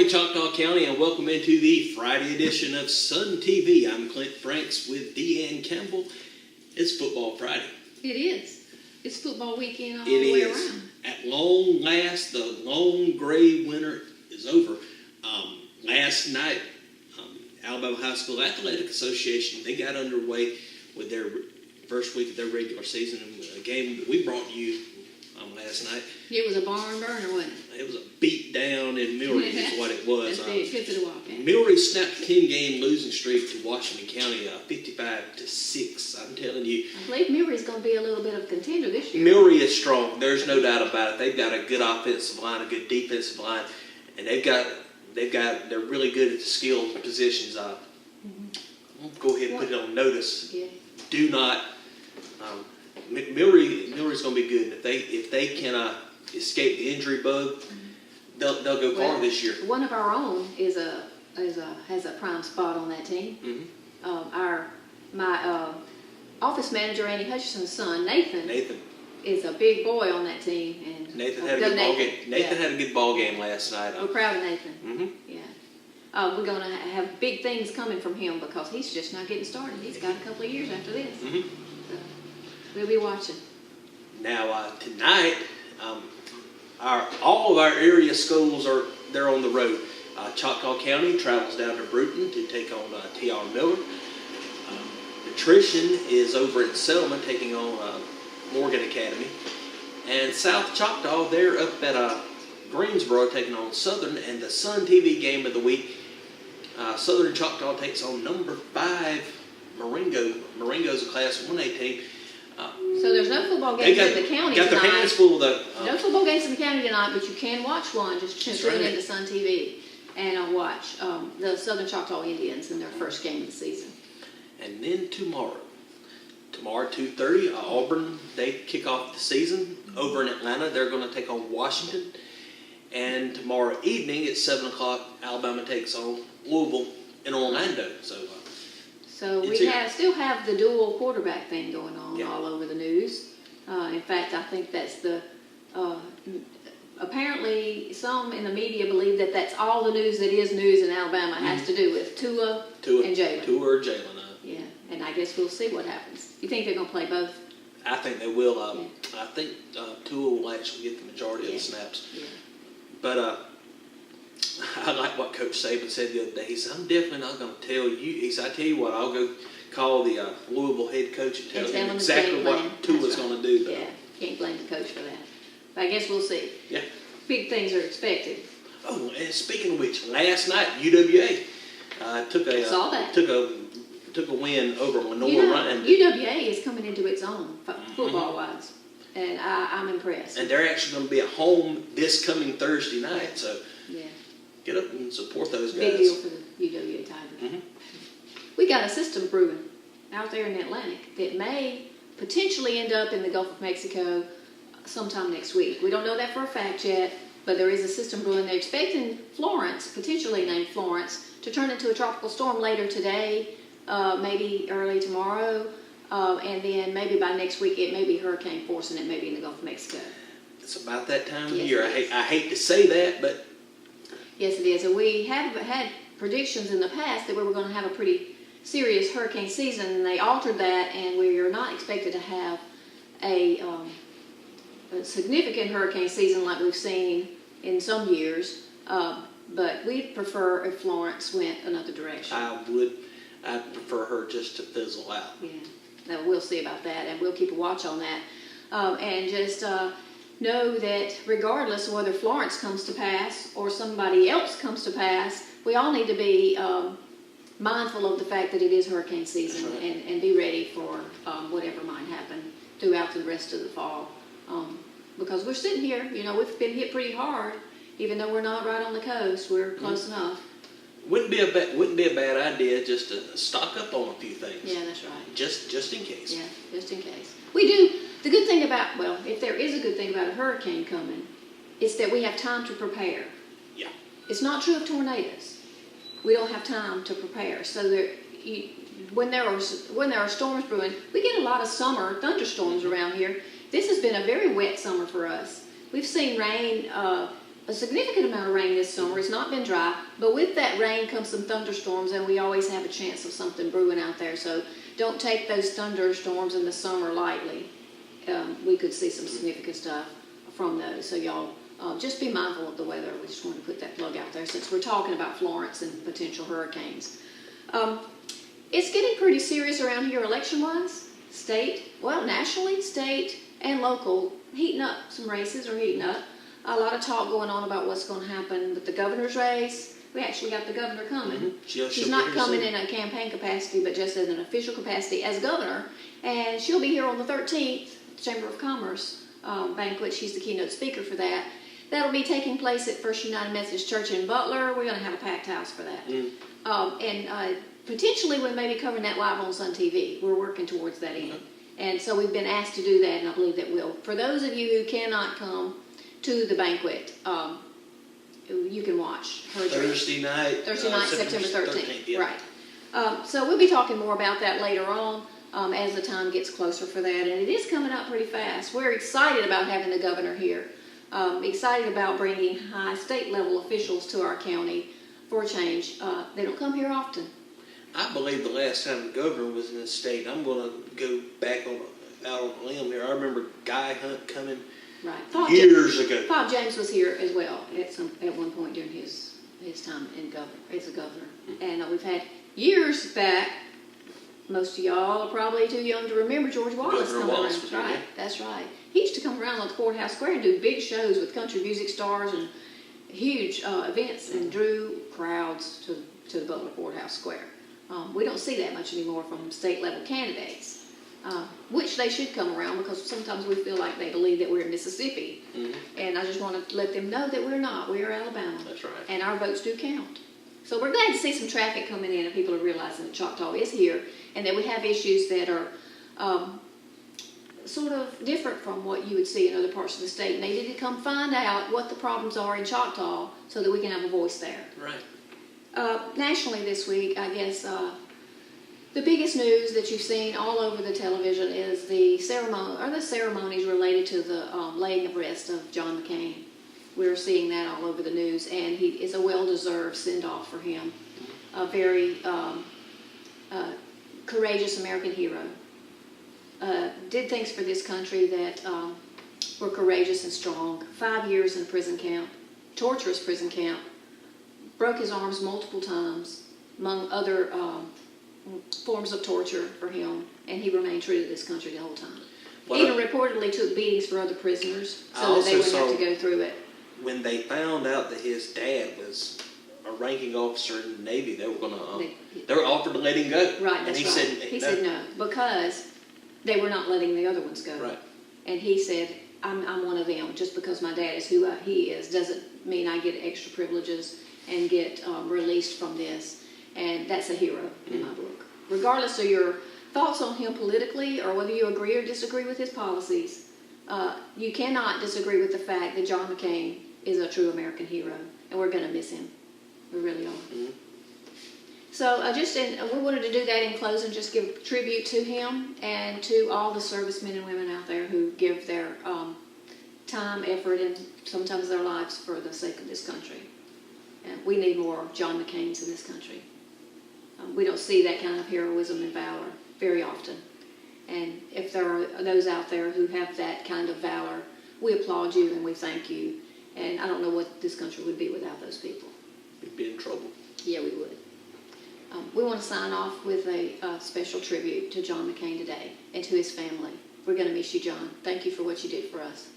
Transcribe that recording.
morning, Choctaw County, and welcome into the Friday edition of SunTV. I'm Clint Franks with Deanne Campbell. It's Football Friday. It is. It's football weekend all It the way is. around. At long last, the long gray winter is over. Last night, Alabama High School Athletic Association, they got underway with their first week of their regular season. A game that we brought you last night. It was a barn burner, wasn't it? It was a beat down in Milry is what it was. That's big. Good for the Wildcats. Milry snapped a 10-game losing streak to Washington County, 55-6. I'm telling you. I believe Milry's going to be a little bit of a contender this year. Milry is strong. There's no doubt about it. They've got a good offensive line, a good defensive line, and they're really good at the skill positions. I'll go ahead and put it on notice. Yeah. Do not. Milry's going to be good. If they can escape the injury bug, they'll go far this year. One of our own has a prime spot on that team. Mm-hmm. My office manager, Andy Hutchinson's son, Nathan, is a big boy on that team. And Nathan had a good ball game. Nathan had a good ball game last night. We're proud of Nathan. Mm-hmm. Yeah. We're going to have big things coming from him because he's just not getting started. He's got a couple of years after this. Mm-hmm. So we'll be watching. Now tonight, all of our area schools they're on the road. Choctaw County travels down to Bruton to take on T.R. Miller. Nutrition is over at Selma taking on Morgan Academy. And South Choctaw, they're up at Greensboro taking on Southern. And the SunTV game of the week, Southern Choctaw takes on number 5 Marengo. Marengo's a Class 1A team. So there's no football games in the county tonight. Got their hands full though. No football games in the county tonight, but you can watch one. Just tune into SunTV and watch the Southern Choctaw Indians in their first game of the season. And then tomorrow 2:30, Auburn, they kick off the season over in Atlanta. They're going to take on Washington. And tomorrow evening at 7 o'clock, Alabama takes on Louisville in Orlando. So we still have the dual quarterback thing going on all over the news. In fact, I think that's apparently some in the media believe that that's all the news that is news in Alabama has to do with Tua and Jalen. Tua or Jalen. Yeah, and I guess we'll see what happens. You think they're going to play both? I think they will. I think Tua will actually get the majority of the snaps. Yeah. But I like what Coach Saban said the other day. He said, I'm definitely not going to tell you. He said, I tell you what, I'll go call the Louisville head coach and tell him exactly what Tua's going to do. Yeah, can't blame the coach for that. But I guess we'll see. Yeah. Big things are expected. Oh, and speaking of which, last night, UWA took a win over Lenore Ryan. UWA is coming into its own football-wise, and I'm impressed. And they're actually going to be at home this coming Thursday night, so get up and support those guys. Big deal for the UWA Tigers. Mm-hmm. We got a system brewing out there in the Atlantic that may potentially end up in the Gulf of Mexico sometime next week. We don't know that for a fact yet, but there is a system brewing. They're expecting Florence, potentially named Florence, to turn into a tropical storm later today, maybe early tomorrow, and then maybe by next week it may be hurricane force and it may be in the Gulf of Mexico. It's about that time of year. I hate to say that, but yes, it is. And we have had predictions in the past that we were going to have a pretty serious hurricane season, and they altered that, and we are not expected to have a significant hurricane season like we've seen in some years. But we'd prefer if Florence went another direction. I'd prefer her just to fizzle out. Yeah, now we'll see about that, and we'll keep a watch on that. And just know that regardless of whether Florence comes to pass or somebody else comes to pass, we all need to be mindful of the fact that it is hurricane season, and be ready for whatever might happen throughout the rest of the fall. Because we're sitting here, we've been hit pretty hard, even though we're not right on the coast. We're close enough. Wouldn't be a bad idea just to stock up on a few things. Yeah, that's right. Just in case. Yeah, just in case. We do. The good thing about, if there is a good thing about a hurricane coming, it's that we have time to prepare. Yeah. It's not true of tornadoes. We don't have time to prepare. So when there are storms brewing, we get a lot of summer thunderstorms around here. This has been a very wet summer for us. We've seen rain a significant amount of rain this summer. It's not been dry, but with that rain comes some thunderstorms, and we always have a chance of something brewing out there. So don't take those thunderstorms in the summer lightly. We could see some significant stuff from those. So y'all just be mindful of the weather. We just want to put that plug out there since we're talking about Florence and potential hurricanes. It's getting pretty serious around here election-wise. Nationally, state, and local, heating up. Some races are heating up. A lot of talk going on about what's going to happen with the governor's race. We actually got the governor coming. Mm-hmm. She's not coming in a campaign capacity, but just in an official capacity as governor. And she'll be here on the 13th, Chamber of Commerce banquet. She's the keynote speaker for that. That'll be taking place at First United Methodist Church in Butler. We're going to have a packed house for that. And potentially we may be covering that live on SunTV. We're working towards that end. And so we've been asked to do that, and I believe that will. For those of you who cannot come to the banquet, you can watch her Thursday night, September 13th. Yeah. Right. So we'll be talking more about that later on as the time gets closer for that. And it is coming up pretty fast. We're excited about having the governor here. Excited about bringing high state level officials to our county for a change. They don't come here often. I believe the last time the governor was in the state, I'm going to go back out on a limb here. I remember Guy Hunt coming years ago. Bob James was here as well at one point during his time as a governor. And we've had years back. Most of y'all are probably too young to remember George Wallace coming around. That's right. That's right. He used to come around on the courthouse square and do big shows with country music stars and huge events, and drew crowds to the Butler Courthouse Square. We don't see that much anymore from state level candidates, which they should come around, because sometimes we feel like they believe that we're in Mississippi. And I just want to let them know that we're not. We are Alabama. That's right. And our votes do count. So we're glad to see some traffic coming in, and people are realizing that Choctaw is here, and that we have issues that are sort of different from what you would see in other parts of the state. And they need to come find out what the problems are in Choctaw so that we can have a voice there. Right. Nationally this week, I guess the biggest news that you've seen all over the television is the ceremonies related to the laying of rest of John McCain. We're seeing that all over the news, and he is a well-deserved send-off for him. A very courageous American hero. Did things for this country that were courageous and strong. 5 years in a prison camp, torturous prison camp. Broke his arms multiple times, among other forms of torture for him, and he remained true to this country the whole time. He even reportedly took beatings for other prisoners so that they wouldn't have to go through it. When they found out that his dad was a ranking officer in the Navy, they were offered to let him go. Right, and that's he right. He said no, because they were not letting the other ones go. Right. And he said, I'm one of them. Just because my dad is who he is doesn't mean I get extra privileges and get released from this. And that's a hero in my book. Regardless of your thoughts on him politically, or whether you agree or disagree with his policies, you cannot disagree with the fact that John McCain is a true American hero, and we're going to miss him. We really are. So we wanted to do that in closing, just give tribute to him and to all the servicemen and women out there who give their time, effort, and sometimes their lives for the sake of this country. And we need more John McCains in this country. We don't see that kind of heroism and valor very often. And if there are those out there who have that kind of valor, we applaud you and we thank you. And I don't know what this country would be without those people. We'd be in trouble. Yeah, we would. We want to sign off with a special tribute to John McCain today and to his family. We're going to miss you, John. Thank you for what you did for us.